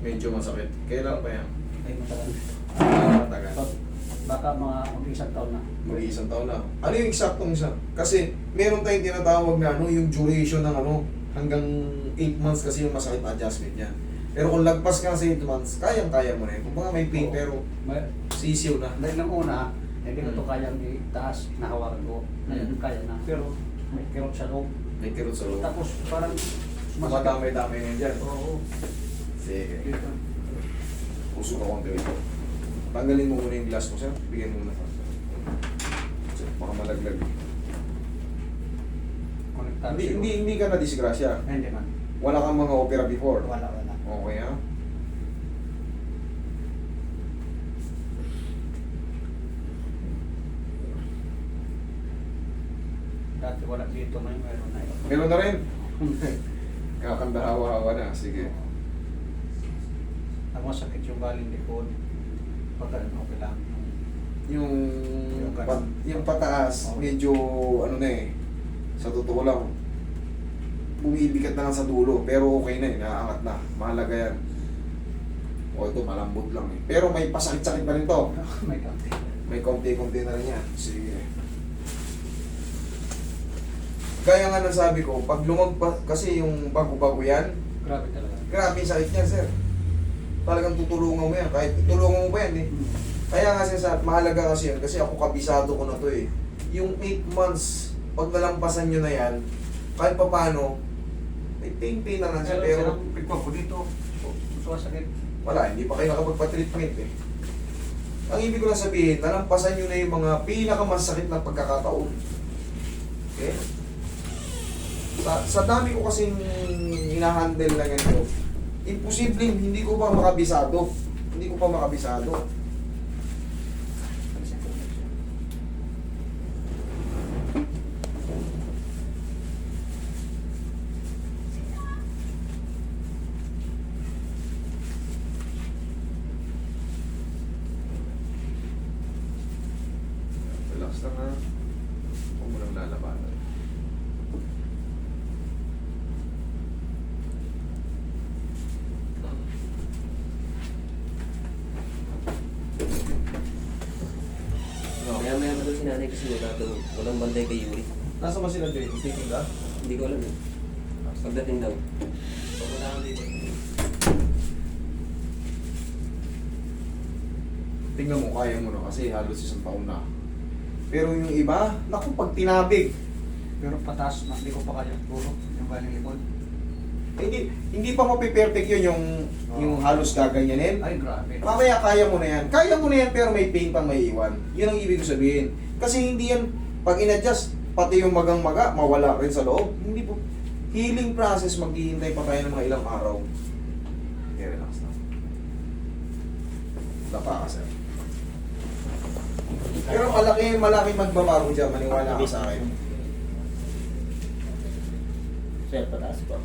Medyo masakit. Kailan pa yan? Ay, matagal. Matagal. Baka mga isang taon na. Mag-iisang taon na. Ano yung eksaktong isa? Kasi meron tayong tinatawag na ano, yung duration ng ano, hanggang 8 months kasi yung masakit na adjustment niya. Pero kung lagpas ka sa 8 months, kayang-kaya mo na yun. Kung baka may pain, Oo. pero May, sisiw na. dahil nung una, hindi ko ito kayang itaas, nahawakan ko. Ngayon, Mm. kaya na. Pero may kirot sa loob. May kirot sa loob. Tapos parang Madamay-damay na yun dyan. Oo. Sige. Dito. Puso ka konti ito. Tanggalin mo muna yung glass mo, sir. Bigyan mo muna. Kasi baka malaglag. Konektado Hindi, siguro. hindi ka na disgrasya. Ay, hindi man. Wala kang mga opera before. Wala. Okay, ha? Dati wala dito na yung meron na yun. Meron na rin. Kakanda hawa-hawa na. Sige. Ang masakit yung galing likod. Pagka okay lang. Yung, Yung kanan. yung pataas, Okay. medyo ano na eh. Sa totoo lang, bumibigat na lang sa dulo. Pero okay na eh. Naaangat na. Mahalaga yan. O ito, malambot lang eh. Pero may pasakit-sakit pa rin to. May kanti. May konti-konti na rin yan. Sige. Kaya nga nasabi ko, pag lumagpas, kasi yung bago-bago yan, Grabe talaga. grabe yung sakit niya, sir. Talagang tutulungan mo yan. Kahit tutulungan mo pa yan eh. Kaya nga sinasabi, mahalaga kasi yan. Kasi ako kabisado ko na to eh. Yung 8 months, pag nalampasan nyo na yan, kahit pa paano, may pain-pain na lang siya. Pero pigpag ko dito. Sumasakit. wala, hindi pa kayo nakapagpa-treatment eh. Ang ibig ko lang sabihin, nalampasan nyo na yung mga pinakamasakit na pagkakataon. Okay? Sa dami ko kasing hinahandle na ganito, imposibleng hindi ko pa makabisado. Hindi ko pa makabisado. Relax lang ha. Huwag mo lang lalabanan. No. Maya-maya na daw si nanay kasi wala daw, walang banday kay Yuri. Nasa ba sila din? Thinking ka? Hindi ko alam eh. Pagdating daw. Pag wala kang dito. Tingnan mo, kaya mo na kasi halos isang taon na. Pero yung iba, naku, pag tinabig, Pero pataas na, hindi ko pa kaya puro. Yung galing likod. hindi pa mapiperfect yun yung halos gaganyanin. Ay, grabe. Mamaya kaya mo na yan. Kaya mo na yan pero may pain pang may iwan. Yun ang ibig ko sabihin. Kasi hindi yan, pag in-adjust, pati yung magang-maga, mawala rin sa loob. Hindi po. Healing process, maghihintay pa tayo ng mga ilang araw. Okay, relax na. Lapa ka, sir. Pero malaki magbabago dyan, maniwala ka sa akin. Sir, pataas pa.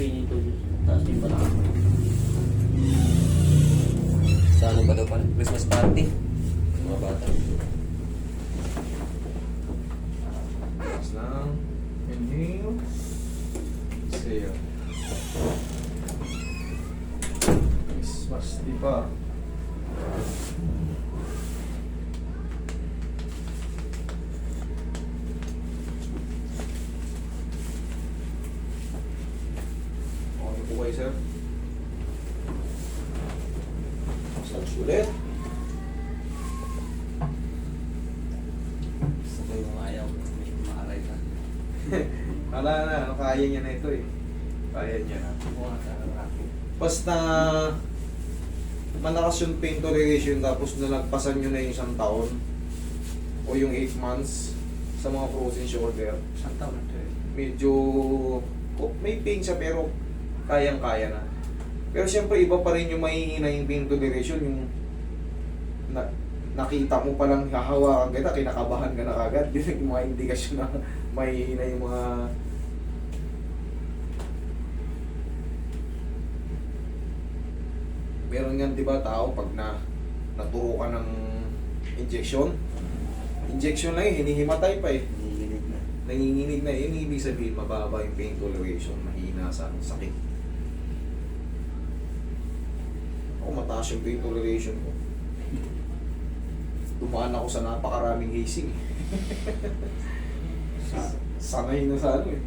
pinito dito. Taas din pala. Sa ano ba daw pala? Christmas party. Mga bata. Relax lang. Inhale. Exhale. Christmas, di pa. Okay po kayo, sir. Massage ulit. Sabay mo ayaw. May maaray ka. Wala na, kaya niya na ito eh. Kaya niya na. Buha sa racket. Basta malakas yung pain toleration tapos nalagpasan nyo na yung isang taon o yung 8 months sa mga frozen shoulder, Isang taon na ito eh. medyo may pain siya pero kayang-kaya na. Pero siyempre iba pa rin yung mahihina yung pain toleration, yung nakita mo palang hahawakan kita, kinakabahan ka na kagad. Yun yung mga indikasyon na mahihina yung mga meron yan, di ba, tao pag naturo ka ng injection lang eh, hinihimatay pa eh, Nililig na. nanginginig na eh. Yun ibig sabihin mababa yung pain toleration, mahina sa sakit. Ako mataas yung pain toleration ko, dumaan ako sa napakaraming hazing eh. Sanay na sa ano eh.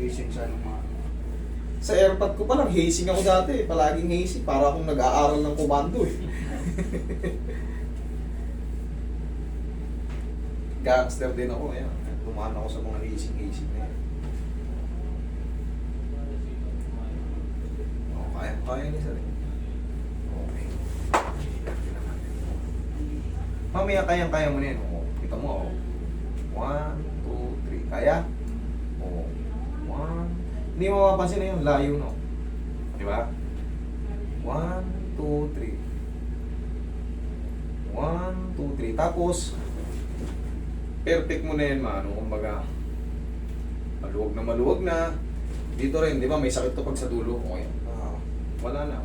Facing sa ano mga. Sa airpod ko pa lang, hazing ako dati. Palaging hazing. Para akong nag-aaral ng komando eh. Gangster din ako. Ayan. Tumaan ako sa mga hazing na yan. Oh, kaya ni sir. Okay. Mamaya kayang-kaya mo na yan. Oh, kita mo. Oh. 1, 2, 3. Kaya? Oh. 1. Hindi mo mapapansin na yun, layo no. Di ba? 1, 2, 3. 1, 2, 3. Tapos, perfect mo na yan, mano. Kumbaga, maluwag na. Dito rin, di ba? May sakit to pag sa dulo. Okay. Wala na.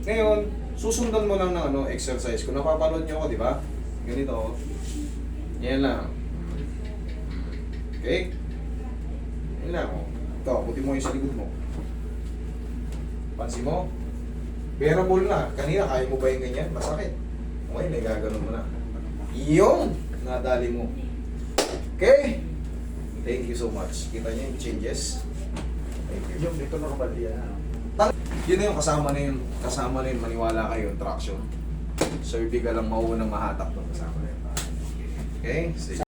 Ngayon, susundan mo lang ng ano, exercise. Kung napapanood nyo ako, di ba? Ganito. Yan lang. Okay? Yan lang. Oh. Ito, puti mo yung sa likod mo. Pansin mo? Bearable na. Kanina, kaya mo ba yung ganyan? Masakit. Ngayon, may gaganon mo na. Yung nadali mo. Okay? Thank you so much. Kita niyo yung changes? Thank you. Yung dito normal yan. Yun na yung kasama na yun, maniwala kayo, traction. Cervical lang mauunang mahatak doon kasama na yun. Okay? Sige.